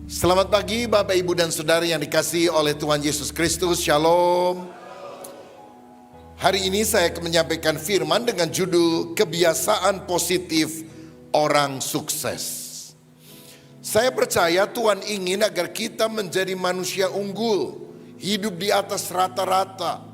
Selamat pagi Bapak Ibu dan Saudara yang dikasihi oleh Tuhan Yesus Kristus. Shalom. Hari ini saya akan menyampaikan firman dengan judul Kebiasaan Positif Orang Sukses. Saya percaya Tuhan ingin agar kita menjadi manusia unggul, hidup di atas rata-rata,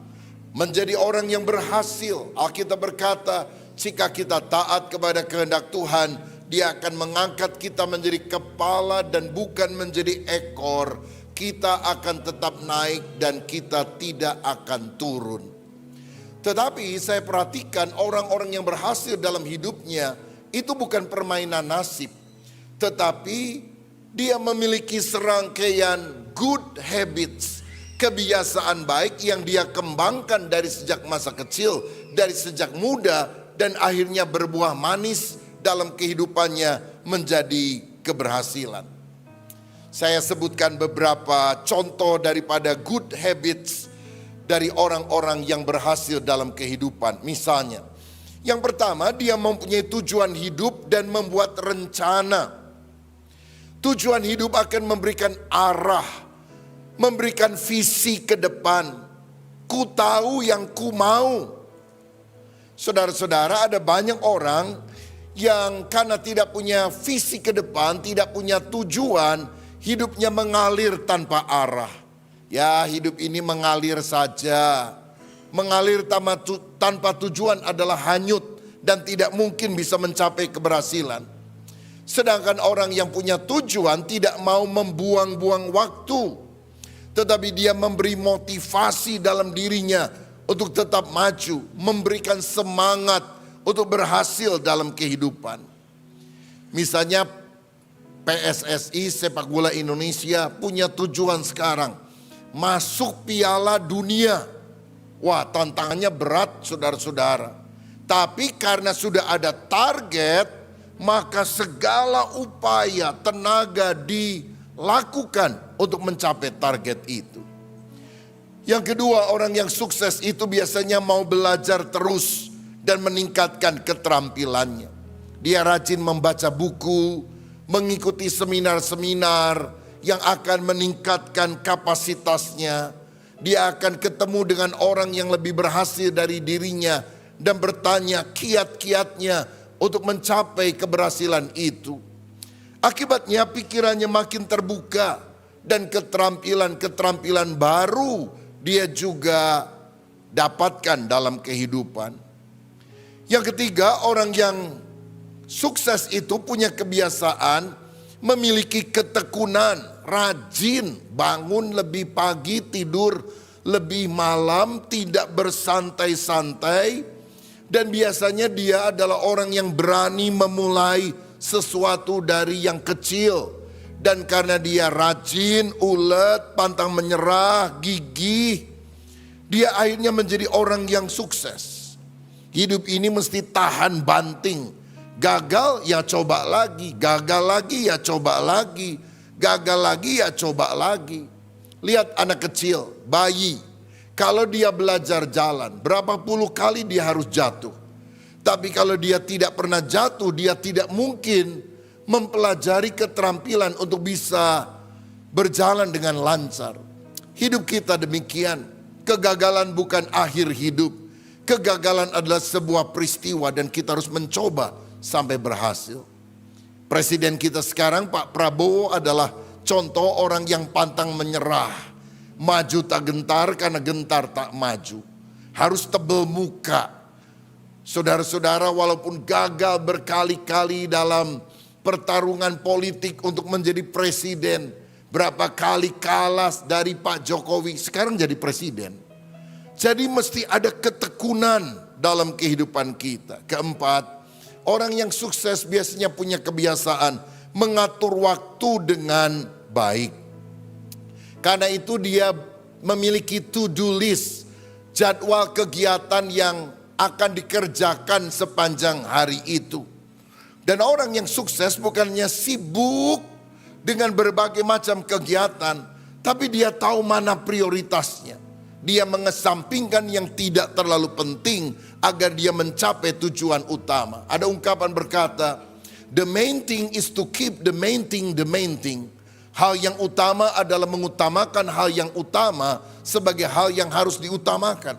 menjadi orang yang berhasil. Alkitab berkata, jika kita taat kepada kehendak Tuhan, Dia akan mengangkat kita menjadi kepala dan bukan menjadi ekor. Kita akan tetap naik dan kita tidak akan turun. Tetapi saya perhatikan orang-orang yang berhasil dalam hidupnya itu bukan permainan nasib. Tetapi dia memiliki serangkaian good habits, kebiasaan baik yang dia kembangkan dari sejak masa kecil, dari sejak muda, dan akhirnya berbuah manis dalam kehidupannya menjadi keberhasilan. Saya sebutkan beberapa contoh daripada good habits dari orang-orang yang berhasil dalam kehidupan. Misalnya, yang pertama, dia mempunyai tujuan hidup dan membuat rencana. Tujuan hidup akan memberikan arah, memberikan visi ke depan. Ku tahu yang ku mau. Saudara-saudara, ada banyak orang yang karena tidak punya visi ke depan, tidak punya tujuan, hidupnya mengalir tanpa arah. Ya, hidup ini mengalir saja. Mengalir tanpa tujuan adalah hanyut dan tidak mungkin bisa mencapai keberhasilan. Sedangkan orang yang punya tujuan tidak mau membuang-buang waktu, tetapi dia memberi motivasi dalam dirinya untuk tetap maju, memberikan semangat untuk berhasil dalam kehidupan. Misalnya PSSI Sepak Bola Indonesia punya tujuan sekarang, masuk Piala Dunia. Wah, tantangannya berat saudara-saudara. Tapi karena sudah ada target, maka segala upaya, tenaga dilakukan untuk mencapai target itu. Yang kedua, orang yang sukses itu biasanya mau belajar terus dan meningkatkan keterampilannya. Dia rajin membaca buku, mengikuti seminar-seminar yang akan meningkatkan kapasitasnya. Dia akan ketemu dengan orang yang lebih berhasil dari dirinya dan bertanya kiat-kiatnya untuk mencapai keberhasilan itu. Akibatnya pikirannya makin terbuka dan keterampilan-keterampilan baru dia juga dapatkan dalam kehidupan. Yang ketiga, orang yang sukses itu punya kebiasaan memiliki ketekunan, rajin, bangun lebih pagi, tidur lebih malam, tidak bersantai-santai. Dan biasanya dia adalah orang yang berani memulai sesuatu dari yang kecil. Dan karena dia rajin, ulet, pantang menyerah, gigih, dia akhirnya menjadi orang yang sukses. Hidup ini mesti tahan banting. Gagal ya coba lagi, gagal lagi ya coba lagi, gagal lagi ya coba lagi. Lihat anak kecil, bayi. Kalau dia belajar jalan, berapa puluh kali dia harus jatuh. Tapi kalau dia tidak pernah jatuh, dia tidak mungkin mempelajari keterampilan untuk bisa berjalan dengan lancar. Hidup kita demikian. Kegagalan bukan akhir hidup. Kegagalan adalah sebuah peristiwa dan kita harus mencoba sampai berhasil. Presiden kita sekarang Pak Prabowo adalah contoh orang yang pantang menyerah. Maju tak gentar karena gentar tak maju. Harus tebal muka. Saudara-saudara, walaupun gagal berkali-kali dalam pertarungan politik untuk menjadi presiden. Berapa kali kalah dari Pak Jokowi, sekarang jadi presiden. Jadi mesti ada ketekunan dalam kehidupan kita. Keempat, orang yang sukses biasanya punya kebiasaan mengatur waktu dengan baik. Karena itu dia memiliki to-do list, jadwal kegiatan yang akan dikerjakan sepanjang hari itu. Dan orang yang sukses bukannya sibuk dengan berbagai macam kegiatan, tapi dia tahu mana prioritasnya. Dia mengesampingkan yang tidak terlalu penting agar dia mencapai tujuan utama. Ada ungkapan berkata, the main thing is to keep the main thing the main thing. Hal yang utama adalah mengutamakan hal yang utama sebagai hal yang harus diutamakan.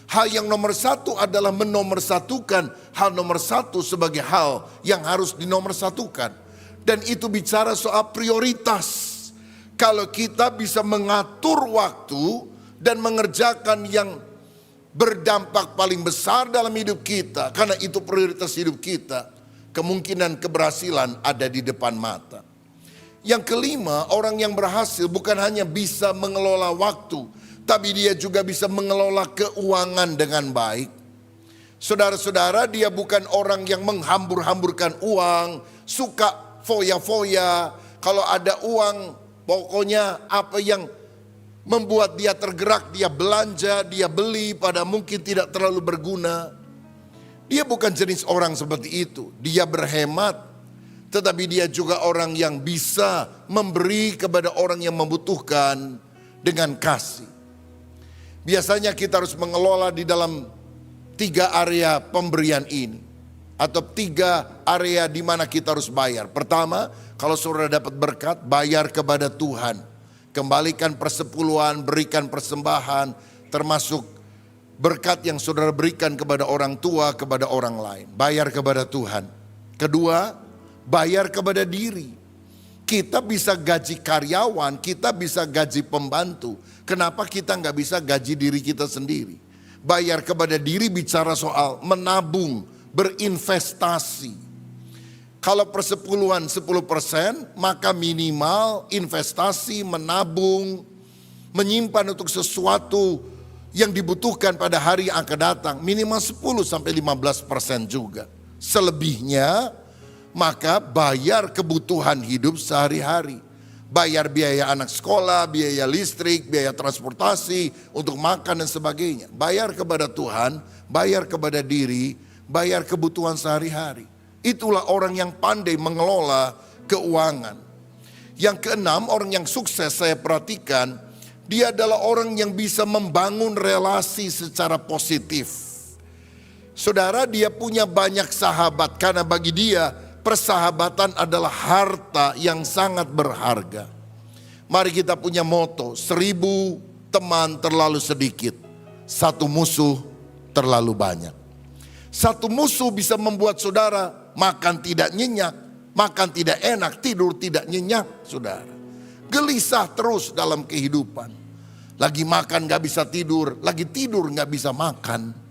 Hal yang nomor satu adalah menomorsatukan hal nomor satu sebagai hal yang harus dinomorsatukan. Dan itu bicara soal prioritas. Kalau kita bisa mengatur waktu dan mengerjakan yang berdampak paling besar dalam hidup kita, karena itu prioritas hidup kita, kemungkinan keberhasilan ada di depan mata. Yang kelima, orang yang berhasil bukan hanya bisa mengelola waktu, tapi dia juga bisa mengelola keuangan dengan baik. Saudara-saudara, dia bukan orang yang menghambur-hamburkan uang, suka foya-foya. Kalau ada uang, pokoknya apa yang membuat dia tergerak, dia belanja, dia beli, pada mungkin tidak terlalu berguna. Dia bukan jenis orang seperti itu. Dia berhemat, tetapi dia juga orang yang bisa memberi kepada orang yang membutuhkan dengan kasih. Biasanya kita harus mengelola di dalam 3 area pemberian ini, atau 3 area di mana kita harus bayar. Pertama, kalau saudara dapat berkat, bayar kepada Tuhan. Kembalikan persepuluhan, berikan persembahan, termasuk berkat yang saudara berikan kepada orang tua, kepada orang lain. Bayar kepada Tuhan. Kedua, bayar kepada diri. Kita bisa gaji karyawan, kita bisa gaji pembantu. Kenapa kita nggak bisa gaji diri kita sendiri? Bayar kepada diri bicara soal menabung, berinvestasi. Kalau persepuluhan 10%, maka minimal investasi, menabung, menyimpan untuk sesuatu yang dibutuhkan pada hari yang akan datang. Minimal 10-15% juga. Selebihnya, maka bayar kebutuhan hidup sehari-hari. Bayar biaya anak sekolah, biaya listrik, biaya transportasi, untuk makan dan sebagainya. Bayar kepada Tuhan, bayar kepada diri, bayar kebutuhan sehari-hari. Itulah orang yang pandai mengelola keuangan. Yang keenam, orang yang sukses saya perhatikan, dia adalah orang yang bisa membangun relasi secara positif. Saudara, dia punya banyak sahabat karena bagi dia persahabatan adalah harta yang sangat berharga. Mari kita punya moto, 1000 teman terlalu sedikit, 1 musuh terlalu banyak. 1 musuh bisa membuat saudara makan tidak nyenyak, makan tidak enak, tidur tidak nyenyak, saudara. Gelisah terus dalam kehidupan. Lagi makan gak bisa tidur, lagi tidur gak bisa makan.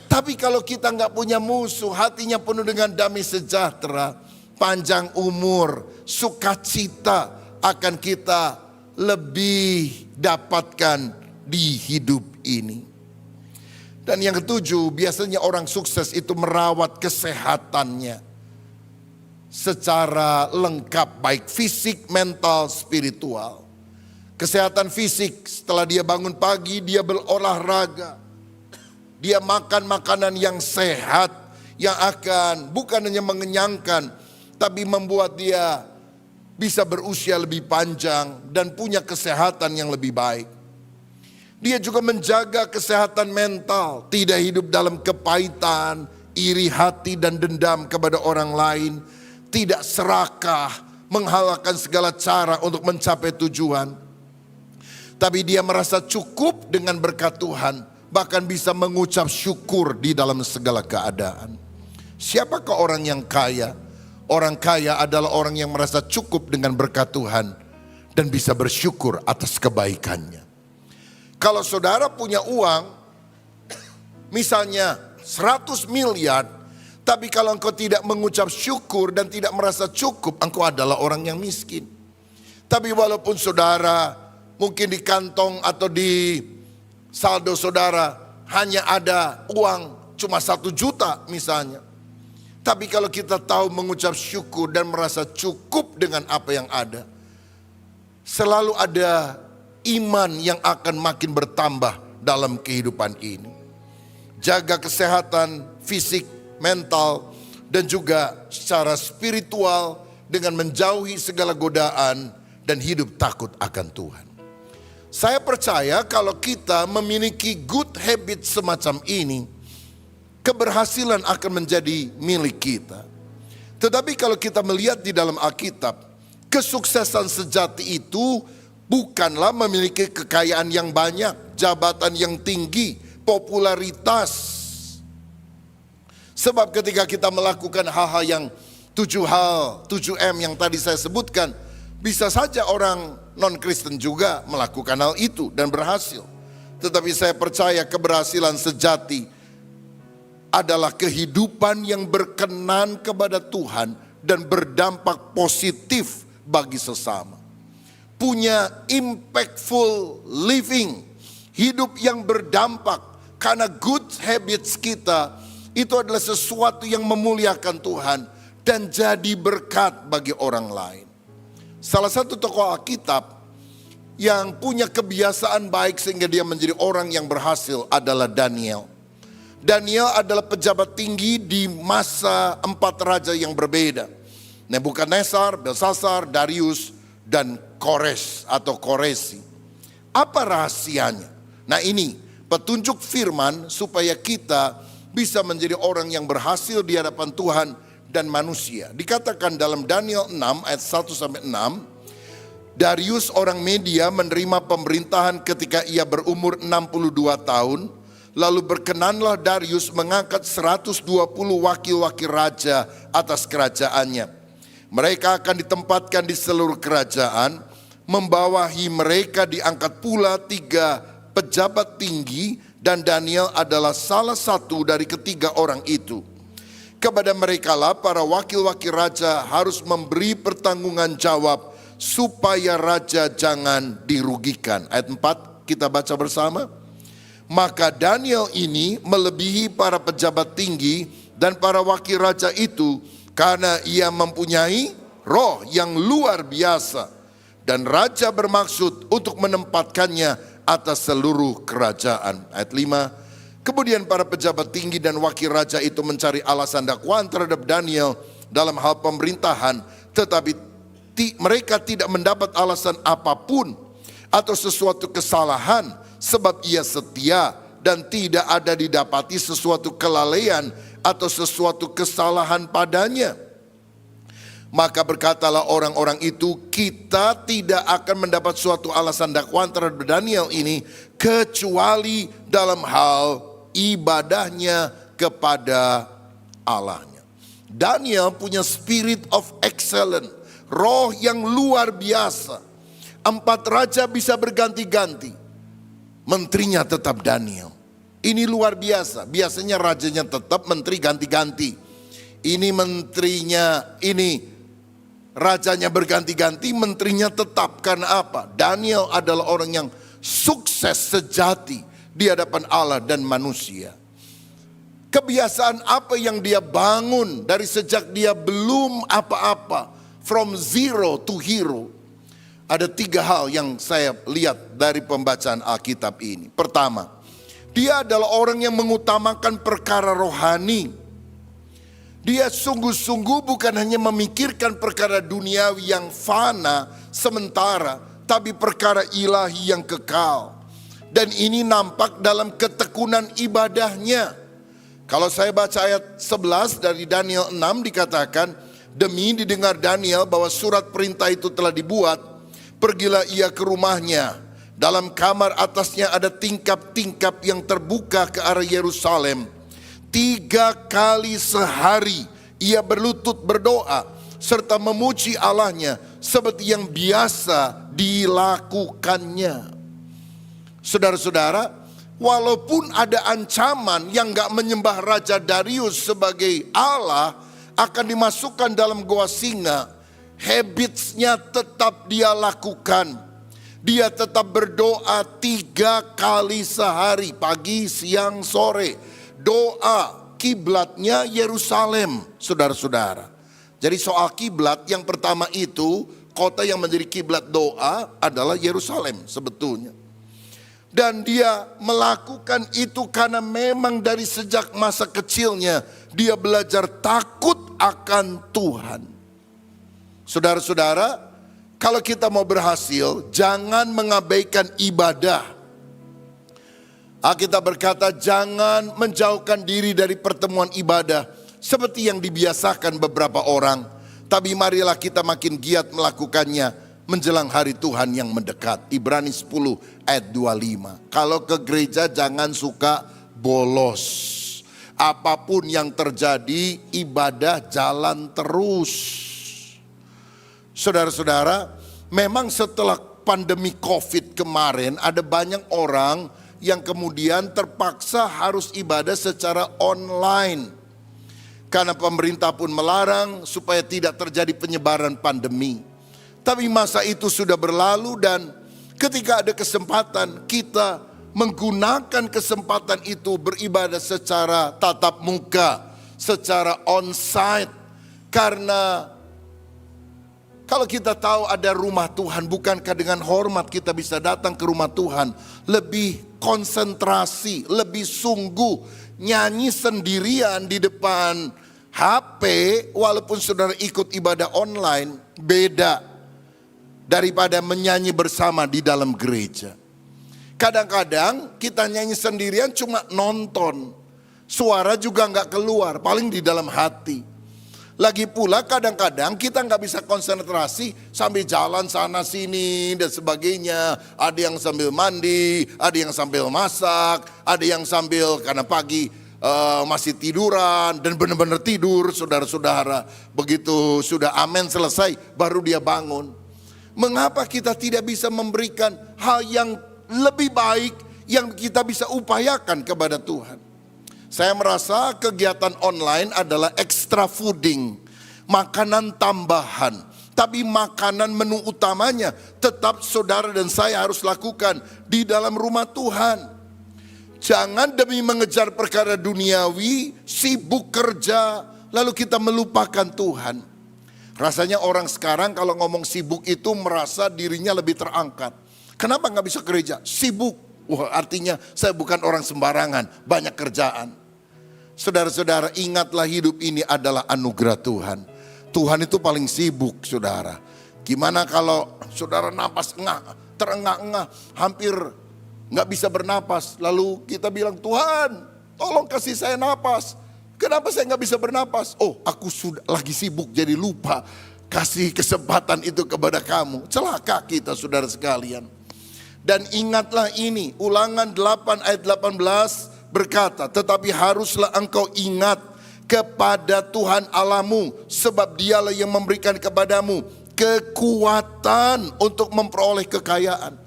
Tapi kalau kita nggak punya musuh, hatinya penuh dengan damai sejahtera, panjang umur, sukacita akan kita lebih dapatkan di hidup ini. Dan yang ketujuh, biasanya orang sukses itu merawat kesehatannya secara lengkap, baik fisik, mental, spiritual. Kesehatan fisik, setelah dia bangun pagi, dia berolahraga. Dia makan makanan yang sehat, yang akan bukan hanya mengenyangkan, tapi membuat dia bisa berusia lebih panjang dan punya kesehatan yang lebih baik. Dia juga menjaga kesehatan mental, tidak hidup dalam kepahitan, iri hati dan dendam kepada orang lain, tidak serakah, menghalalkan segala cara untuk mencapai tujuan. Tapi dia merasa cukup dengan berkat Tuhan. Bahkan bisa mengucap syukur di dalam segala keadaan. Siapakah orang yang kaya? Orang kaya adalah orang yang merasa cukup dengan berkat Tuhan dan bisa bersyukur atas kebaikannya. Kalau saudara punya uang, misalnya 100 miliar, tapi kalau engkau tidak mengucap syukur dan tidak merasa cukup, engkau adalah orang yang miskin. Tapi walaupun saudara mungkin di kantong atau di saldo saudara hanya ada uang cuma 1 juta misalnya. Tapi kalau kita tahu mengucap syukur dan merasa cukup dengan apa yang ada, selalu ada iman yang akan makin bertambah dalam kehidupan ini. Jaga kesehatan fisik, mental, dan juga secara spiritual dengan menjauhi segala godaan dan hidup takut akan Tuhan. Saya percaya kalau kita memiliki good habit semacam ini, keberhasilan akan menjadi milik kita. Tetapi kalau kita melihat di dalam Alkitab, Kesuksesan sejati itu bukanlah memiliki kekayaan yang banyak, jabatan yang tinggi, popularitas. Sebab ketika kita melakukan hal-hal yang 7M yang tadi saya sebutkan, bisa saja orang non-Kristen juga melakukan hal itu dan berhasil. Tetapi saya percaya keberhasilan sejati adalah kehidupan yang berkenan kepada Tuhan dan berdampak positif bagi sesama. Punya impactful living, hidup yang berdampak, karena good habits kita itu adalah sesuatu yang memuliakan Tuhan dan jadi berkat bagi orang lain. Salah satu tokoh Alkitab yang punya kebiasaan baik sehingga dia menjadi orang yang berhasil adalah Daniel. Daniel adalah pejabat tinggi di masa 4 raja yang berbeda. Nebukadnezar, Belsasar, Darius, dan Kores atau Koresi. Apa rahasianya? Nah ini petunjuk firman supaya kita bisa menjadi orang yang berhasil di hadapan Tuhan dan manusia. Dikatakan dalam Daniel 6 ayat 1-6, Darius orang Media menerima pemerintahan ketika ia berumur 62 tahun. Lalu berkenanlah Darius mengangkat 120 wakil-wakil raja atas kerajaannya. Mereka akan ditempatkan di seluruh kerajaan. Membawahi mereka diangkat pula 3 pejabat tinggi, dan Daniel adalah salah satu dari ketiga orang itu. Kepada merekalah para wakil-wakil raja harus memberi pertanggungan jawab supaya raja jangan dirugikan. Ayat 4 kita baca bersama. Maka Daniel ini melebihi para pejabat tinggi dan para wakil raja itu karena ia mempunyai roh yang luar biasa. Dan raja bermaksud untuk menempatkannya atas seluruh kerajaan. Ayat 5. Kemudian para pejabat tinggi dan wakil raja itu mencari alasan dakwaan terhadap Daniel dalam hal pemerintahan. Tetapi mereka tidak mendapat alasan apapun atau sesuatu kesalahan. Sebab ia setia dan tidak ada didapati sesuatu kelalaian atau sesuatu kesalahan padanya. Maka berkatalah orang-orang itu, kita tidak akan mendapat suatu alasan dakwaan terhadap Daniel ini kecuali dalam hal ibadahnya kepada Allahnya. Daniel punya spirit of excellence, roh yang luar biasa. 4 raja bisa berganti-ganti, menterinya tetap Daniel. Ini luar biasa. Biasanya rajanya tetap, menteri ganti-ganti. Ini menterinya, ini rajanya berganti-ganti, menterinya tetap. Karena apa? Daniel adalah orang yang sukses sejati di hadapan Allah dan manusia. Kebiasaan apa yang dia bangun dari sejak dia belum apa-apa, from zero to hero. Ada 3 hal yang saya lihat dari pembacaan Alkitab ini. Pertama, dia adalah orang yang mengutamakan perkara rohani. Dia sungguh-sungguh bukan hanya memikirkan perkara duniawi yang fana, sementara, tapi perkara ilahi yang kekal. Dan ini nampak dalam ketekunan ibadahnya. Kalau saya baca ayat 11 dari Daniel 6 dikatakan, demi didengar Daniel bahwa surat perintah itu telah dibuat, pergilah ia ke rumahnya. Dalam kamar atasnya ada tingkap-tingkap yang terbuka ke arah Yerusalem. 3 kali sehari ia berlutut berdoa serta memuji Allahnya seperti yang biasa dilakukannya. Saudara-saudara, walaupun ada ancaman yang gak menyembah Raja Darius sebagai Allah akan dimasukkan dalam goa singa, habitsnya tetap dia lakukan. Dia tetap berdoa 3 kali sehari, pagi, siang, sore. Doa, kiblatnya Yerusalem, saudara-saudara. Jadi soal kiblat, yang pertama itu, kota yang menjadi kiblat doa adalah Yerusalem sebetulnya. Dan dia melakukan itu karena memang dari sejak masa kecilnya, dia belajar takut akan Tuhan. Saudara-saudara, kalau kita mau berhasil, jangan mengabaikan ibadah. Alkitab berkata, jangan menjauhkan diri dari pertemuan ibadah seperti yang dibiasakan beberapa orang, Tapi marilah kita makin giat melakukannya menjelang hari Tuhan yang mendekat. Ibrani 10 ayat 25. Kalau ke gereja jangan suka bolos. Apapun yang terjadi, ibadah jalan terus. Saudara-saudara, memang setelah pandemi COVID kemarin ada banyak orang yang kemudian terpaksa harus ibadah secara online. Karena pemerintah pun melarang supaya tidak terjadi penyebaran pandemi. Tapi masa itu sudah berlalu dan ketika ada kesempatan kita menggunakan kesempatan itu beribadah secara tatap muka, secara onsite. Karena kalau kita tahu ada rumah Tuhan, bukankah dengan hormat kita bisa datang ke rumah Tuhan, lebih konsentrasi, lebih sungguh, nyanyi sendirian di depan HP, walaupun saudara ikut ibadah online, beda daripada menyanyi bersama di dalam gereja. Kadang-kadang kita nyanyi sendirian cuma nonton, suara juga nggak keluar, paling di dalam hati. Lagi pula kadang-kadang kita nggak bisa konsentrasi sambil jalan sana sini dan sebagainya. Ada yang sambil mandi, ada yang sambil masak, ada yang sambil karena pagi masih tiduran dan benar-benar tidur saudara-saudara. Begitu sudah amen selesai baru dia bangun. Mengapa kita tidak bisa memberikan hal yang lebih baik yang kita bisa upayakan kepada Tuhan? Saya merasa kegiatan online adalah extra fooding, makanan tambahan. Tapi makanan menu utamanya tetap saudara dan saya harus lakukan di dalam rumah Tuhan. Jangan demi mengejar perkara duniawi, sibuk kerja, lalu kita melupakan Tuhan. Rasanya orang sekarang kalau ngomong sibuk itu merasa dirinya lebih terangkat. Kenapa gak bisa gereja? Sibuk. Wah, artinya saya bukan orang sembarangan, banyak kerjaan. Saudara-saudara, ingatlah hidup ini adalah anugerah Tuhan. Tuhan itu paling sibuk, saudara. Gimana kalau saudara napas terengah-engah, hampir gak bisa bernapas. Lalu kita bilang, Tuhan tolong kasih saya napas. Kenapa saya gak bisa bernapas? Oh, aku sudah lagi sibuk jadi lupa kasih kesempatan itu kepada kamu. Celaka kita saudara sekalian. Dan ingatlah ini, Ulangan 8 ayat 18 berkata, tetapi haruslah engkau ingat kepada Tuhan Allahmu, sebab dialah yang memberikan kepadamu kekuatan untuk memperoleh kekayaan.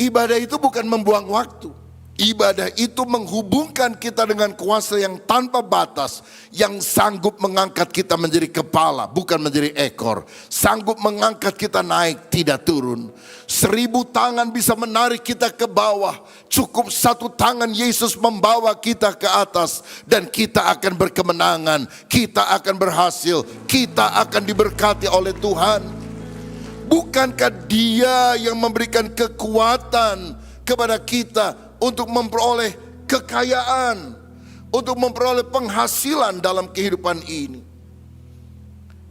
Ibadah itu bukan membuang waktu. Ibadah itu menghubungkan kita dengan kuasa yang tanpa batas, yang sanggup mengangkat kita menjadi kepala, bukan menjadi ekor. Sanggup mengangkat kita naik, tidak turun. 1000 tangan bisa menarik kita ke bawah. Cukup 1 tangan Yesus membawa kita ke atas. Dan kita akan berkemenangan, kita akan berhasil, kita akan diberkati oleh Tuhan. Bukankah Dia yang memberikan kekuatan kepada kita untuk memperoleh kekayaan, untuk memperoleh penghasilan dalam kehidupan ini?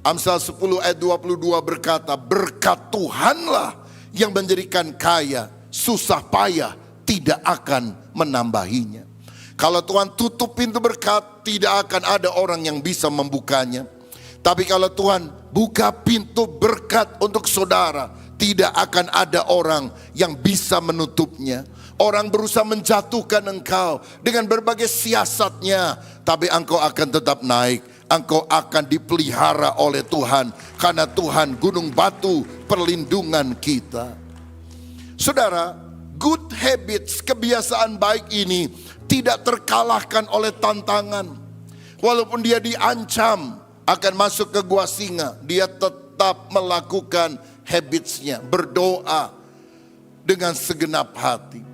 Amsal 10 ayat 22 berkata, berkat Tuhanlah yang menjadikan kaya, susah payah tidak akan menambahinya. Kalau Tuhan tutup pintu berkat, tidak akan ada orang yang bisa membukanya. Tapi kalau Tuhan buka pintu berkat untuk saudara, tidak akan ada orang yang bisa menutupnya. Orang berusaha menjatuhkan engkau dengan berbagai siasatnya, tapi engkau akan tetap naik. Engkau akan dipelihara oleh Tuhan, karena Tuhan gunung batu perlindungan kita. Saudara, good habits, kebiasaan baik ini tidak terkalahkan oleh tantangan. Walaupun dia diancam akan masuk ke gua singa, dia tetap melakukan habitsnya, berdoa dengan segenap hati.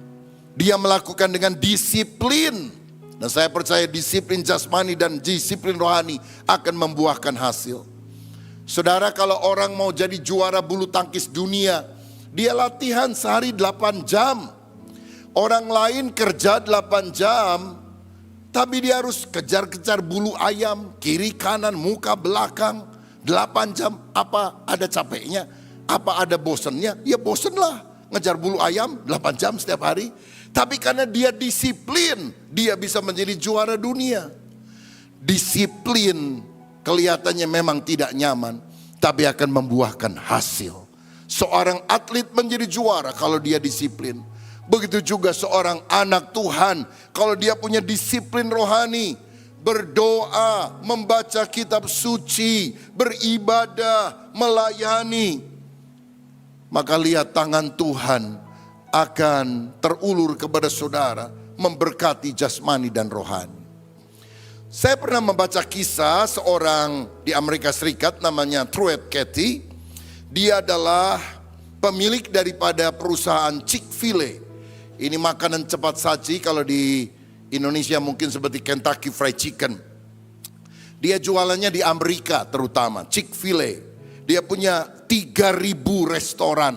Dia melakukan dengan disiplin. Dan saya percaya disiplin jasmani dan disiplin rohani akan membuahkan hasil. Saudara, kalau orang mau jadi juara bulu tangkis dunia, dia latihan sehari 8 jam. Orang lain kerja 8 jam, tapi dia harus kejar-kejar bulu ayam, kiri kanan, muka belakang, 8 jam. Apa ada capeknya? Apa ada bosennya? Ya bosen lah, ngejar bulu ayam 8 jam setiap hari. Tapi karena dia disiplin, dia bisa menjadi juara dunia. Disiplin kelihatannya memang tidak nyaman, tapi akan membuahkan hasil. Seorang atlet menjadi juara kalau dia disiplin. Begitu juga seorang anak Tuhan kalau dia punya disiplin rohani, berdoa, membaca kitab suci, beribadah, melayani. Maka lihat tangan Tuhan akan terulur kepada saudara, memberkati jasmani dan rohani. Saya pernah membaca kisah seorang di Amerika Serikat namanya Truett Cathy. Dia adalah pemilik daripada perusahaan Chick-fil-A. Ini makanan cepat saji, kalau di Indonesia mungkin seperti Kentucky Fried Chicken. Dia jualannya di Amerika terutama, Chick-fil-A. Dia punya 3.000 restoran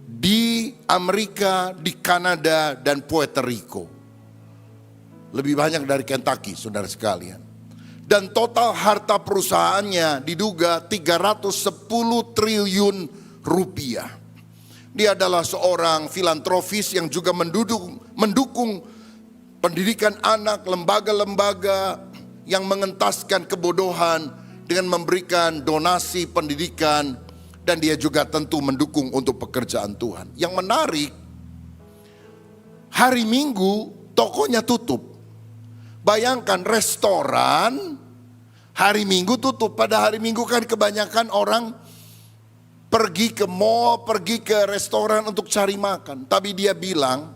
di Amerika, di Kanada, dan Puerto Rico. Lebih banyak dari Kentucky, saudara sekalian. Dan total harta perusahaannya diduga 310 triliun rupiah. Dia adalah seorang filantropis yang juga mendukung pendidikan anak, lembaga-lembaga yang mengentaskan kebodohan dengan memberikan donasi pendidikan. Dan dia juga tentu mendukung untuk pekerjaan Tuhan. Yang menarik, hari Minggu tokonya tutup. Bayangkan restoran hari Minggu tutup. Pada hari Minggu kan kebanyakan orang pergi ke mall, pergi ke restoran untuk cari makan. Tapi dia bilang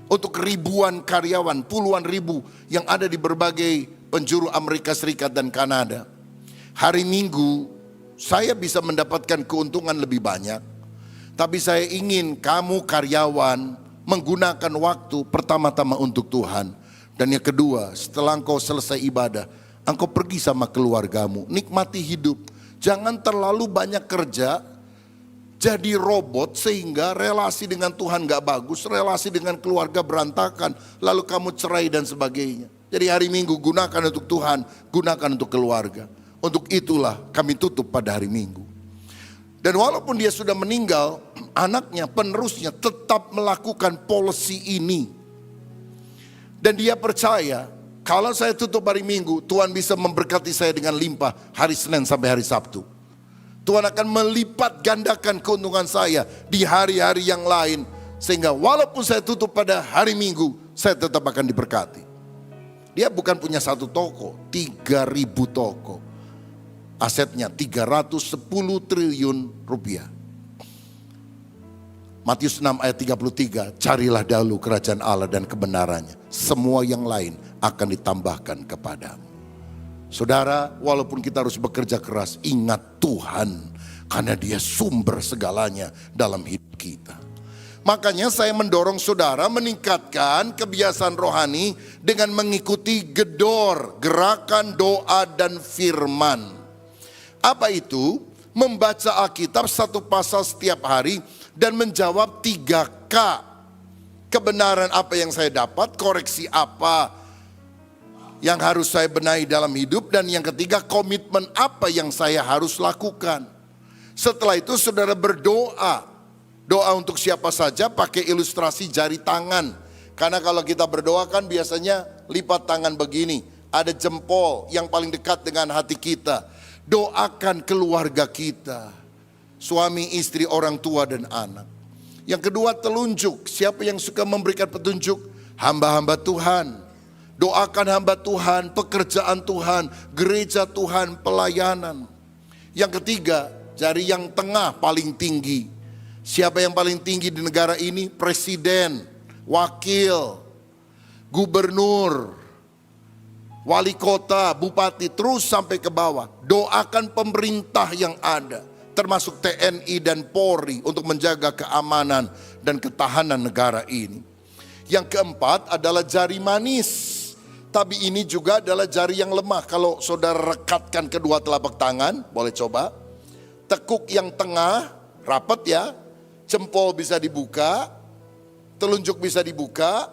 untuk ribuan karyawan, puluhan ribu yang ada di berbagai penjuru Amerika Serikat dan Kanada. Hari Minggu saya bisa mendapatkan keuntungan lebih banyak. Tapi saya ingin kamu karyawan menggunakan waktu pertama-tama untuk Tuhan. Dan yang kedua, setelah engkau selesai ibadah, engkau pergi sama keluargamu, nikmati hidup. Jangan terlalu banyak kerja, jadi robot sehingga relasi dengan Tuhan gak bagus, relasi dengan keluarga berantakan, lalu kamu cerai dan sebagainya. Jadi hari Minggu gunakan untuk Tuhan, gunakan untuk keluarga. Untuk itulah kami tutup pada hari Minggu. Dan walaupun dia sudah meninggal, anaknya, penerusnya tetap melakukan policy ini. Dan dia percaya, kalau saya tutup hari Minggu, Tuhan bisa memberkati saya dengan limpah hari Senin sampai hari Sabtu. Tuhan akan melipat gandakan keuntungan saya di hari-hari yang lain. Sehingga walaupun saya tutup pada hari Minggu, saya tetap akan diberkati. Dia bukan punya satu toko, 3.000 toko. Asetnya 310 triliun rupiah. Matius 6 ayat 33, carilah dahulu kerajaan Allah dan kebenarannya. Semua yang lain akan ditambahkan kepadamu. Saudara, walaupun kita harus bekerja keras, ingat Tuhan. Karena dia sumber segalanya dalam hidup kita. Makanya saya mendorong saudara meningkatkan kebiasaan rohani dengan mengikuti gedor, gerakan doa dan firman. Apa itu? Membaca Alkitab satu pasal setiap hari dan menjawab 3K. Kebenaran apa yang saya dapat, koreksi apa yang harus saya benahi dalam hidup, dan yang ketiga komitmen apa yang saya harus lakukan. Setelah itu saudara berdoa. Doa untuk siapa saja pakai ilustrasi jari tangan. Karena kalau kita berdoa kan biasanya lipat tangan begini. Ada jempol yang paling dekat dengan hati kita. Doakan keluarga kita. Suami, istri, orang tua dan anak. Yang kedua telunjuk. Siapa yang suka memberikan petunjuk? Hamba-hamba Tuhan. Doakan hamba Tuhan, pekerjaan Tuhan, gereja Tuhan, pelayanan. Yang ketiga, jari yang tengah paling tinggi. Siapa yang paling tinggi di negara ini? Presiden, wakil, gubernur, wali kota, bupati, terus sampai ke bawah. Doakan pemerintah yang ada, termasuk TNI dan Polri untuk menjaga keamanan dan ketahanan negara ini. Yang keempat adalah jari manis. Tapi ini juga adalah jari yang lemah. Kalau saudara rekatkan kedua telapak tangan, boleh coba. Tekuk yang tengah, rapat ya. Jempol bisa dibuka, telunjuk bisa dibuka,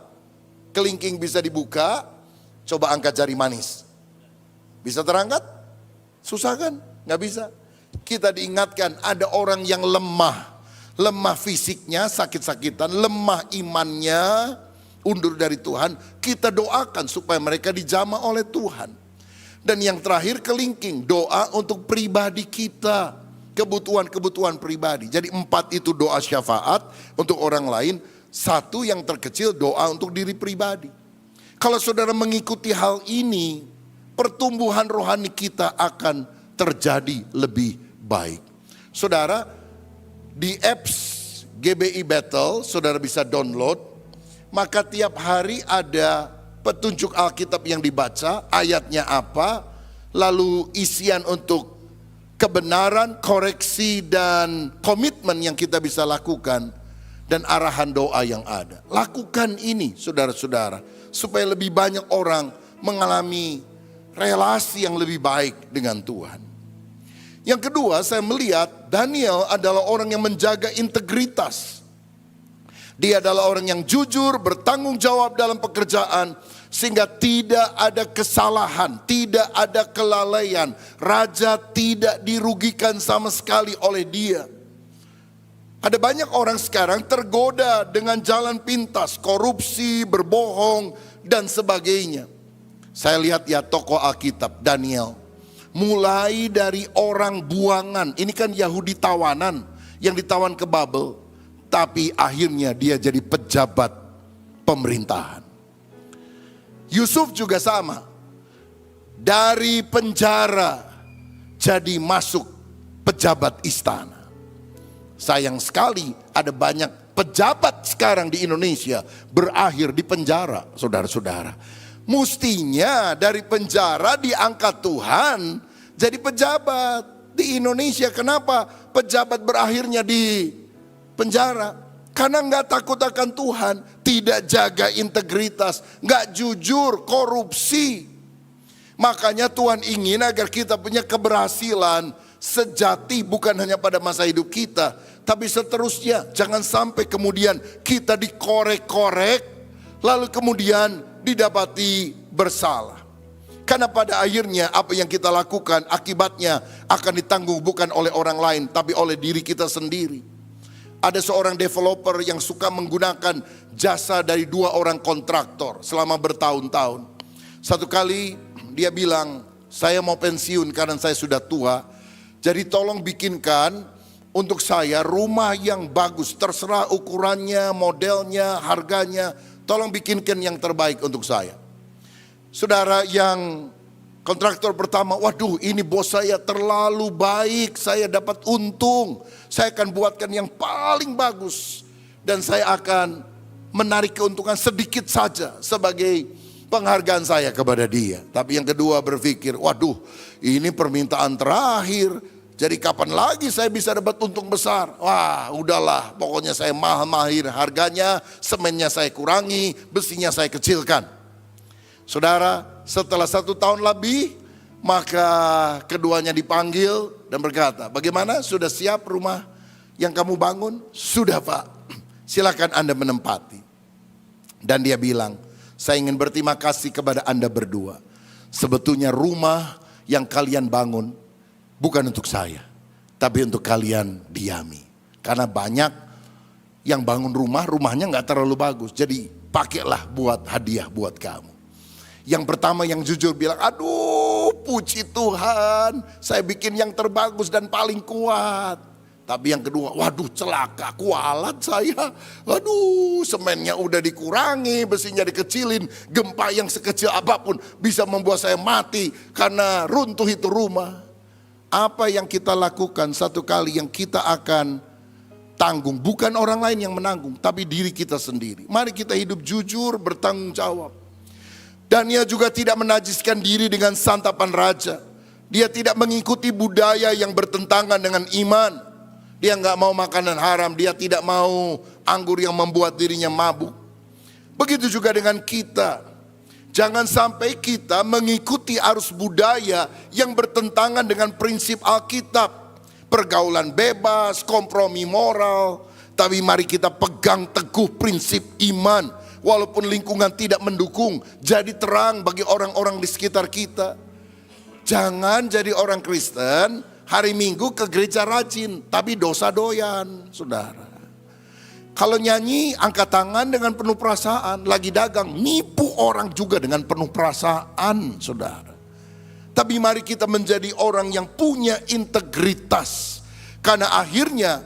kelingking bisa dibuka. Coba angkat jari manis. Bisa terangkat? Susah kan? Nggak bisa. Kita diingatkan ada orang yang lemah. Lemah fisiknya, sakit-sakitan, lemah imannya, undur dari Tuhan. Kita doakan supaya mereka dijamah oleh Tuhan. Dan yang terakhir kelingking, doa untuk pribadi kita, kebutuhan-kebutuhan pribadi. Jadi 4 itu doa syafaat untuk orang lain, 1 yang terkecil doa untuk diri pribadi. Kalau saudara mengikuti hal ini, pertumbuhan rohani kita akan terjadi lebih baik. Saudara, di apps GBI Battle, saudara bisa download, maka tiap hari ada petunjuk Alkitab yang dibaca, ayatnya apa, lalu isian untuk kebenaran, koreksi, dan komitmen yang kita bisa lakukan, dan arahan doa yang ada. Lakukan ini saudara-saudara, supaya lebih banyak orang mengalami relasi yang lebih baik dengan Tuhan. Yang kedua, saya melihat Daniel adalah orang yang menjaga integritas. Dia adalah orang yang jujur, bertanggung jawab dalam pekerjaan, sehingga tidak ada kesalahan, tidak ada kelalaian. Raja tidak dirugikan sama sekali oleh dia. Ada banyak orang sekarang tergoda dengan jalan pintas, korupsi, berbohong, dan sebagainya. Saya lihat ya tokoh Alkitab, Daniel. Mulai dari orang buangan, ini kan Yahudi tawanan, yang ditawan ke Babel. Tapi akhirnya dia jadi pejabat pemerintahan. Yusuf juga sama. Dari penjara jadi masuk pejabat istana. Sayang sekali ada banyak pejabat sekarang di Indonesia berakhir di penjara, saudara-saudara. Mestinya dari penjara diangkat Tuhan jadi pejabat di Indonesia. Kenapa pejabat berakhirnya di penjara? Karena nggak takut akan Tuhan, tidak jaga integritas, nggak jujur, korupsi. Makanya Tuhan ingin agar kita punya keberhasilan sejati, bukan hanya pada masa hidup kita, tapi seterusnya. Jangan sampai kemudian kita dikorek-korek, lalu kemudian didapati bersalah. Karena pada akhirnya apa yang kita lakukan akibatnya akan ditanggung bukan oleh orang lain, tapi oleh diri kita sendiri. Ada seorang developer yang suka menggunakan jasa dari 2 orang kontraktor selama bertahun-tahun. Satu kali dia bilang, saya mau pensiun karena saya sudah tua. Jadi tolong bikinkan untuk saya rumah yang bagus, terserah ukurannya, modelnya, harganya. Tolong bikinkan yang terbaik untuk saya. Saudara, yang kontraktor pertama, waduh ini bos saya terlalu baik, saya dapat untung. Saya akan buatkan yang paling bagus. Dan saya akan menarik keuntungan sedikit saja sebagai penghargaan saya kepada dia. Tapi yang kedua berpikir, waduh ini permintaan terakhir. Jadi kapan lagi saya bisa dapat untung besar? Wah udahlah, pokoknya saya mahir harganya, semennya saya kurangi, besinya saya kecilkan. Saudara, setelah 1 tahun lebih, maka keduanya dipanggil dan berkata, bagaimana, sudah siap rumah yang kamu bangun? Sudah Pak, silakan Anda menempati. Dan dia bilang, saya ingin berterima kasih kepada Anda berdua. Sebetulnya rumah yang kalian bangun bukan untuk saya, tapi untuk kalian diami. Karena banyak yang bangun rumahnya gak terlalu bagus. Jadi pakailah buat hadiah buat kamu. Yang pertama yang jujur bilang, aduh puji Tuhan, saya bikin yang terbagus dan paling kuat. Tapi yang kedua, waduh celaka, kualat saya. Waduh semennya udah dikurangi, besinya dikecilin. Gempa yang sekecil apapun bisa membuat saya mati karena runtuh itu rumah. Apa yang kita lakukan satu kali yang kita akan tanggung. Bukan orang lain yang menanggung, tapi diri kita sendiri. Mari kita hidup jujur, bertanggung jawab. Daniel juga tidak menajiskan diri dengan santapan raja. Dia tidak mengikuti budaya yang bertentangan dengan iman. Dia nggak mau makanan haram, dia tidak mau anggur yang membuat dirinya mabuk. Begitu juga dengan kita. Jangan sampai kita mengikuti arus budaya yang bertentangan dengan prinsip Alkitab. Pergaulan bebas, kompromi moral. Tapi mari kita pegang teguh prinsip iman. Walaupun lingkungan tidak mendukung, jadi terang bagi orang-orang di sekitar kita. Jangan jadi orang Kristen, hari Minggu ke gereja rajin, tapi dosa doyan, saudara. Kalau nyanyi, angkat tangan dengan penuh perasaan, lagi dagang, nipu orang juga dengan penuh perasaan, saudara. Tapi mari kita menjadi orang yang punya integritas. Karena akhirnya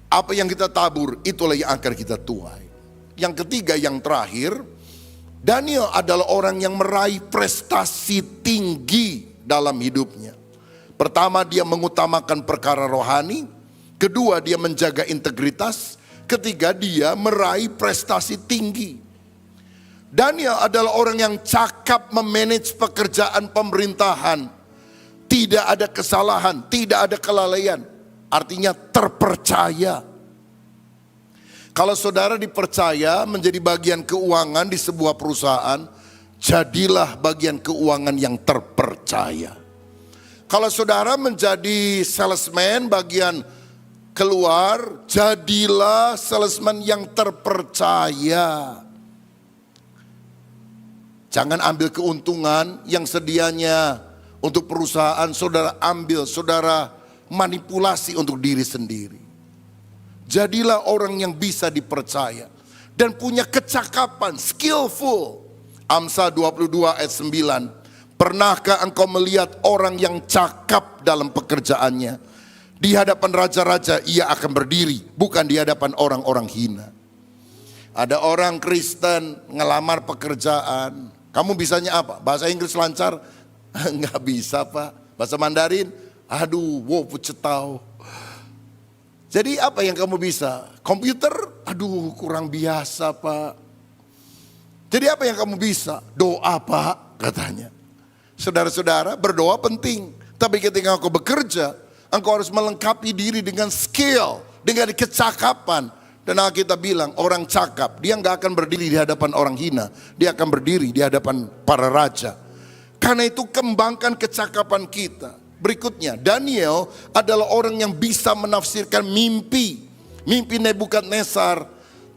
apa yang kita tabur itulah yang akan kita tuai. Yang ketiga, yang terakhir, Daniel adalah orang yang meraih prestasi tinggi dalam hidupnya. Pertama, dia mengutamakan perkara rohani. Kedua, dia menjaga integritas. Ketiga, dia meraih prestasi tinggi. Daniel adalah orang yang cakap memanage pekerjaan pemerintahan. Tidak ada kesalahan, tidak ada kelalaian. Artinya terpercaya. Kalau saudara dipercaya menjadi bagian keuangan di sebuah perusahaan, jadilah bagian keuangan yang terpercaya. Kalau saudara menjadi salesman bagian keluar, jadilah salesman yang terpercaya. Jangan ambil keuntungan yang sedianya untuk perusahaan, saudara ambil, saudara manipulasi untuk diri sendiri. Jadilah orang yang bisa dipercaya dan punya kecakapan, skillful. Amsal 22 ayat 9. Pernahkah engkau melihat orang yang cakap dalam pekerjaannya? Di hadapan raja-raja ia akan berdiri, bukan di hadapan orang-orang hina. Ada orang Kristen ngelamar pekerjaan. Kamu bisanya apa? Bahasa Inggris lancar? Enggak bisa, Pak. Bahasa Mandarin? Aduh, wow pucetau. Jadi apa yang kamu bisa? Komputer? Aduh, kurang biasa, Pak. Jadi apa yang kamu bisa? Doa, Pak, katanya. Saudara-saudara, berdoa penting. Tapi ketika engkau bekerja, engkau harus melengkapi diri dengan skill, dengan kecakapan. Dan Alkitab bilang orang cakap, dia nggak akan berdiri di hadapan orang hina. Dia akan berdiri di hadapan para raja. Karena itu kembangkan kecakapan kita. Berikutnya, Daniel adalah orang yang bisa menafsirkan mimpi. Mimpi Nebukadnezar,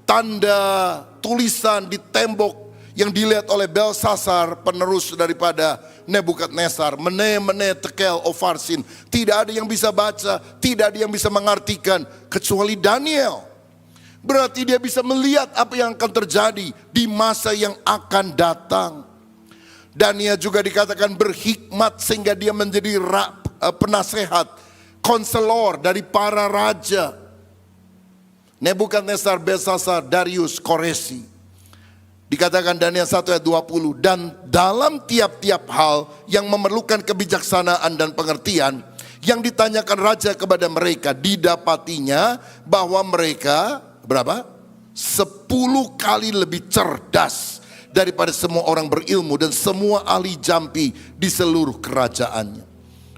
tanda tulisan di tembok yang dilihat oleh Belsasar, penerus daripada Nebukadnezar. Mene, tekel, ofarsin. Tidak ada yang bisa baca, tidak ada yang bisa mengartikan kecuali Daniel. Berarti dia bisa melihat apa yang akan terjadi di masa yang akan datang. Daniel juga dikatakan berhikmat sehingga dia menjadi penasehat, konselor dari para raja. Nebukadnezar, Belsasar, Darius, Koresi. Dikatakan Daniel 1 ayat 20. Dan dalam tiap-tiap hal yang memerlukan kebijaksanaan dan pengertian, yang ditanyakan raja kepada mereka, didapatinya bahwa mereka berapa? 10 kali lebih cerdas daripada semua orang berilmu dan semua ahli jampi di seluruh kerajaannya.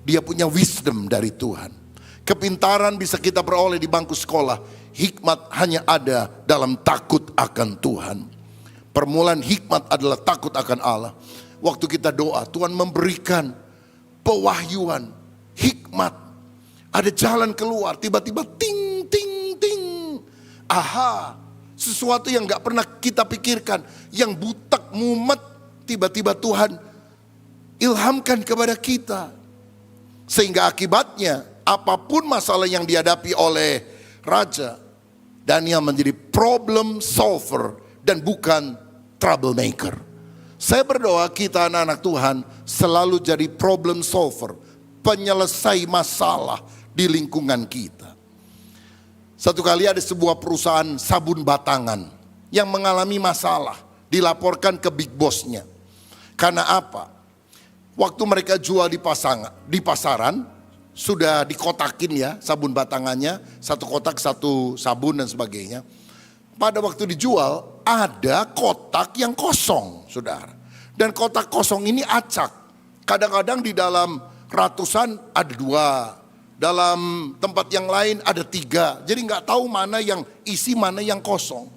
Dia punya wisdom dari Tuhan. Kepintaran bisa kita peroleh di bangku sekolah. Hikmat hanya ada dalam takut akan Tuhan. Permulaan hikmat adalah takut akan Allah. Waktu kita doa, Tuhan memberikan pewahyuan, hikmat. Ada jalan keluar, tiba-tiba ting, ting, ting. Aha, sesuatu yang gak pernah kita pikirkan, yang butek, mumet, tiba-tiba Tuhan ilhamkan kepada kita. Sehingga akibatnya, apapun masalah yang dihadapi oleh raja, Daniel menjadi problem solver dan bukan troublemaker. Saya berdoa kita anak-anak Tuhan selalu jadi problem solver, penyelesai masalah di lingkungan kita. Satu kali ada sebuah perusahaan sabun batangan yang mengalami masalah, dilaporkan ke big bossnya. Karena apa? Waktu mereka jual di pasaran, sudah dikotakin ya sabun batangannya, satu kotak satu sabun dan sebagainya. Pada waktu dijual ada kotak yang kosong, saudara. Dan kotak kosong ini acak. Kadang-kadang di dalam ratusan ada 2. Dalam tempat yang lain ada 3. Jadi nggak tahu mana yang isi, mana yang kosong.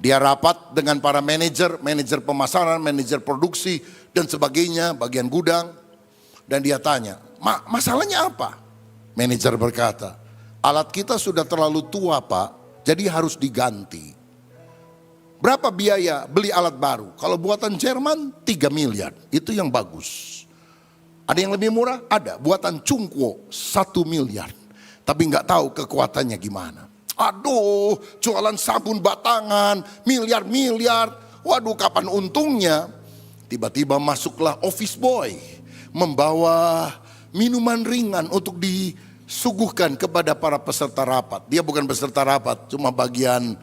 Dia rapat dengan para manajer pemasaran, manajer produksi dan sebagainya, bagian gudang. Dan dia tanya, masalahnya apa? Manajer berkata, alat kita sudah terlalu tua, Pak, jadi harus diganti. Berapa biaya beli alat baru? Kalau buatan Jerman 3 miliar, itu yang bagus. Ada yang lebih murah? Ada, buatan Cungkwo 1 miliar. Tapi nggak tahu kekuatannya gimana. Aduh, jualan sabun batangan, miliar-miliar. Waduh, kapan untungnya? Tiba-tiba masuklah office boy. membawa minuman ringan untuk disuguhkan kepada para peserta rapat. Dia bukan peserta rapat, cuma bagian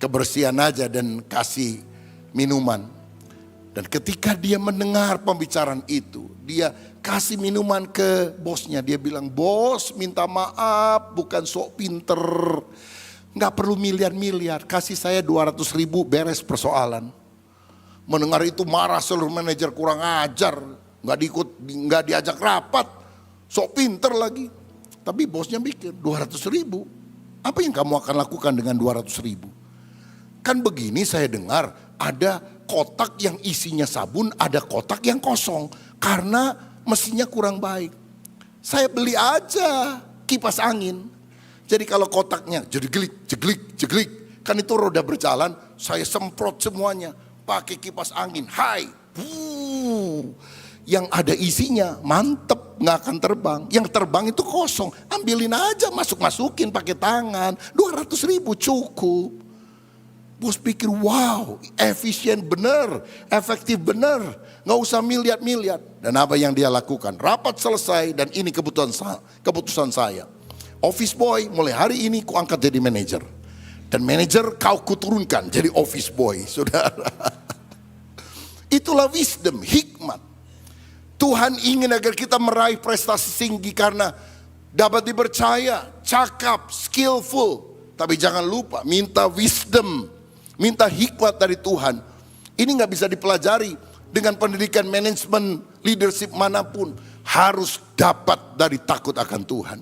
kebersihan aja dan kasih minuman. Dan ketika dia mendengar pembicaraan itu, dia kasih minuman ke bosnya. Dia bilang, bos minta maaf, bukan sok pinter. Nggak perlu miliar-miliar, kasih saya 200.000 beres persoalan. Mendengar itu marah seluruh manajer, kurang ajar. Nggak diajak rapat, sok pinter lagi. Tapi bosnya mikir, 200.000, apa yang kamu akan lakukan dengan 200.000? Kan begini saya dengar, ada kotak yang isinya sabun, ada kotak yang kosong. Karena mesinnya kurang baik. Saya beli aja kipas angin. Jadi kalau kotaknya jeglik, kan itu roda berjalan, saya semprot semuanya. Pakai kipas angin, hai. Yang ada isinya, mantep, gak akan terbang. Yang terbang itu kosong, ambilin aja, masukin pakai tangan. 200.000 cukup. Bos pikir, wow, efisien bener, efektif bener, gak usah miliar-miliar. Dan apa yang dia lakukan? Rapat selesai dan ini keputusan saya. Office boy mulai hari ini ku angkat jadi manajer. Dan manajer kau kuturunkan jadi office boy, saudara. Itulah wisdom, hikmat. Tuhan ingin agar kita meraih prestasi tinggi karena dapat dipercaya, cakap, skillful. Tapi jangan lupa minta wisdom. Minta hikmat dari Tuhan. Ini gak bisa dipelajari dengan pendidikan manajemen leadership manapun. Harus dapat dari takut akan Tuhan.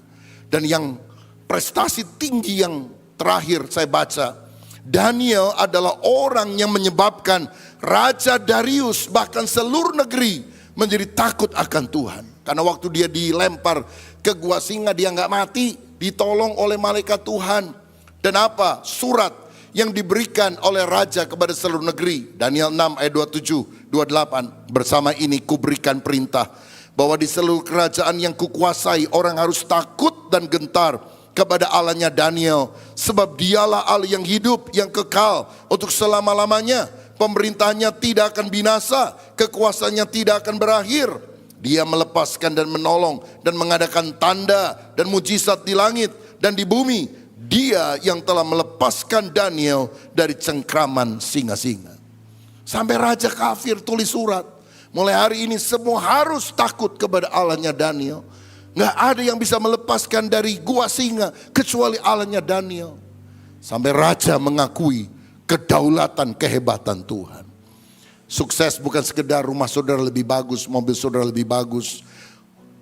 Dan yang prestasi tinggi yang terakhir saya baca. Daniel adalah orang yang menyebabkan Raja Darius bahkan seluruh negeri menjadi takut akan Tuhan. Karena waktu dia dilempar ke gua singa dia gak mati. Ditolong oleh malaikat Tuhan. Dan apa? Surat yang diberikan oleh raja kepada seluruh negeri. Daniel 6 ayat 27, 28. Bersama ini kuberikan perintah bahwa di seluruh kerajaan yang kukuasai orang harus takut dan gentar kepada Allahnya Daniel. Sebab dialah Allah yang hidup, yang kekal untuk selama-lamanya. Pemerintahnya tidak akan binasa, kekuasaannya tidak akan berakhir. Dia melepaskan dan menolong dan mengadakan tanda dan mujizat di langit dan di bumi. Dia yang telah melepaskan Daniel dari cengkraman singa-singa. Sampai raja kafir tulis surat. Mulai hari ini semua harus takut kepada Allahnya Daniel. Gak ada yang bisa melepaskan dari gua singa kecuali Allahnya Daniel. Sampai raja mengakui kedaulatan, kehebatan Tuhan. Sukses bukan sekedar rumah saudara lebih bagus, mobil saudara lebih bagus,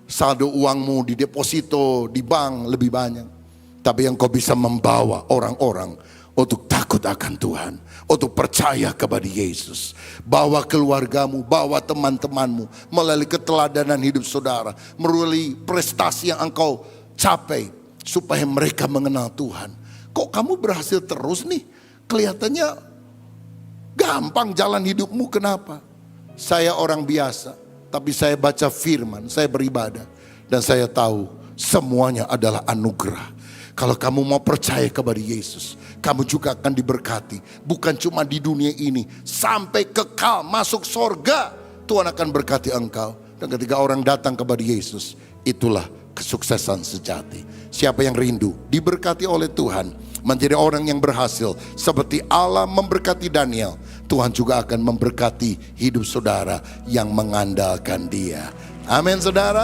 saldo uangmu di deposito, di bank lebih banyak. Tapi yang kau bisa membawa orang-orang untuk takut akan Tuhan. Untuk percaya kepada Yesus. Bawa keluargamu, bawa teman-temanmu. Melalui keteladanan hidup saudara. Melalui prestasi yang engkau capai. Supaya mereka mengenal Tuhan. Kok kamu berhasil terus nih? Kelihatannya gampang jalan hidupmu, kenapa? Saya orang biasa. Tapi saya baca firman, saya beribadah. Dan saya tahu semuanya adalah anugerah. Kalau kamu mau percaya kepada Yesus, kamu juga akan diberkati. Bukan cuma di dunia ini, sampai kekal masuk sorga. Tuhan akan berkati engkau. Dan ketika orang datang kepada Yesus, itulah kesuksesan sejati. Siapa yang rindu diberkati oleh Tuhan, menjadi orang yang berhasil seperti Allah memberkati Daniel, Tuhan juga akan memberkati hidup saudara yang mengandalkan Dia. Amin, saudara.